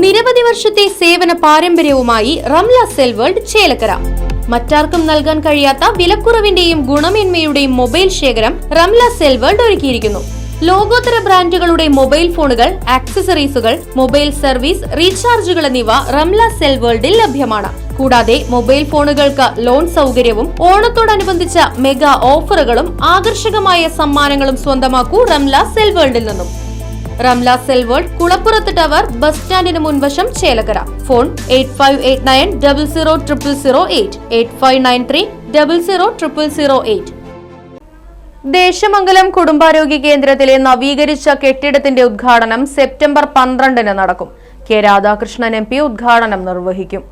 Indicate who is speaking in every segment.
Speaker 1: നിരവധി വർഷത്തെ സേവന പാരമ്പര്യവുമായി റംല സെൽ വേൾഡ് ചേലക്കര. മറ്റാർക്കും നൽകാൻ കഴിയാത്ത വിലക്കുറവിന്റെയും ഗുണമേന്മയുടെയും മൊബൈൽ ശേഖരം റംല സെൽ വേൾഡ് ഒരുക്കിയിരിക്കുന്നു. ലോകോത്തര ബ്രാൻഡുകളുടെ മൊബൈൽ ഫോണുകൾ, ആക്സസറീസുകൾ, മൊബൈൽ സർവീസ്, റീചാർജുകൾ എന്നിവ റംല സെൽ വേൾഡിൽ ലഭ്യമാണ്. കൂടാതെ മൊബൈൽ ഫോണുകൾക്ക് ലോൺ സൗകര്യവും ഓണത്തോടനുബന്ധിച്ച മെഗാ ഓഫറുകളും ആകർഷകമായ സമ്മാനങ്ങളും സ്വന്തമാക്കൂ റംല സെൽ വേൾഡിൽ നിന്നും. റംല സെൽ വേൾഡ്, കുളപ്പുറത്ത് ടവർ, ബസ് സ്റ്റാൻഡിന് മുൻവശം, ചേലക്കര. ഫോൺ 8589000008, 8593000008. ദേശമംഗലം കുടുംബാരോഗ്യ കേന്ദ്രത്തിലെ നവീകരിച്ച കെട്ടിടത്തിന്റെ ഉദ്ഘാടനം സെപ്റ്റംബർ 12 നടക്കും. കെ രാധാകൃഷ്ണൻ MP ഉദ്ഘാടനം നിർവഹിക്കും.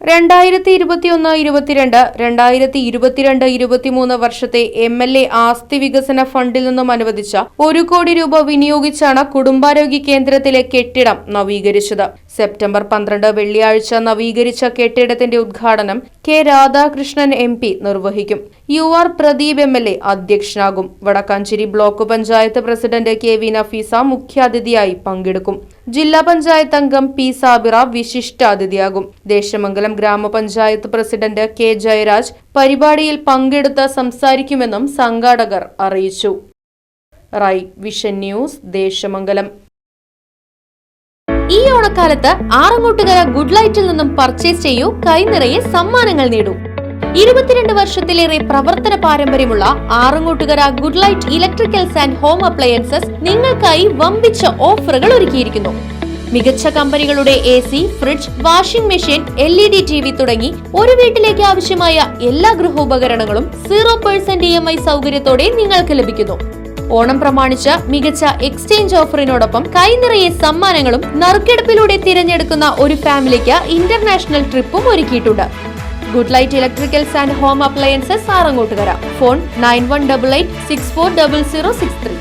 Speaker 1: 2021-22, 2022-23 വർഷത്തെ MLA ആസ്തി വികസന ഫണ്ടിൽ നിന്നും അനുവദിച്ച 1 കോടി രൂപ വിനിയോഗിച്ചാണ് കുടുംബാരോഗ്യ കേന്ദ്രത്തിലെ കെട്ടിടം നവീകരിച്ചത്. സെപ്റ്റംബർ 12 വെള്ളിയാഴ്ച നവീകരിച്ച കെട്ടിടത്തിന്റെ ഉദ്ഘാടനം കെ രാധാകൃഷ്ണൻ MP നിർവഹിക്കും. UR പ്രദീപ് MLA അധ്യക്ഷനാകും. Vadakkanchery block panchayat president KV Nafeesa മുഖ്യാതിഥിയായി പങ്കെടുക്കും. ജില്ലാ പഞ്ചായത്ത് അംഗം P സാബിറ വിശിഷ്ടാതിഥിയാകും. ദേശമംഗലം ഗ്രാമപഞ്ചായത്ത് പ്രസിഡന്റ് K ജയരാജ് പരിപാടിയിൽ പങ്കെടുത്ത് സംസാരിക്കുമെന്നും സംഘാടകർ അറിയിച്ചു. Right vision news, Desamangalam. ഈ ഓണക്കാലത്ത് ആറങ്ങോട്ടുകര ഗുഡ് ലൈറ്റിൽ നിന്നും പർച്ചേസ് ചെയ്യൂ, കൈനിറയെ സമ്മാനങ്ങൾ നേടൂ. 22 വർഷത്തിലേറെ പ്രവർത്തന പാരമ്പര്യമുള്ള Arangottukara good light electricals and home appliances നിങ്ങൾക്കായി വമ്പിച്ച ഓഫറുകൾ ഒരുക്കിയിരിക്കുന്നു. മികച്ച കമ്പനികളുടെ AC, fridge, washing machine, LED TV തുടങ്ങി ഒരു വീട്ടിലേക്ക് ആവശ്യമായ എല്ലാ ഗൃഹോപകരണങ്ങളും 0% EMI സൗകര്യത്തോടെ നിങ്ങൾക്ക് ലഭിക്കുന്നു. ഓണം പ്രമാണിച്ച് മികച്ച എക്സ്ചേഞ്ച് ഓഫറിനോടൊപ്പം കൈനിറയെ സമ്മാനങ്ങളും നറുക്കെടുപ്പിലൂടെ തിരഞ്ഞെടുക്കുന്ന ഒരു ഫാമിലിക്ക് ഇന്റർനാഷണൽ ട്രിപ്പും ഒരുക്കിയിട്ടുണ്ട്. Good light electricals and home appliances Arangottukara. Phone 9188640063.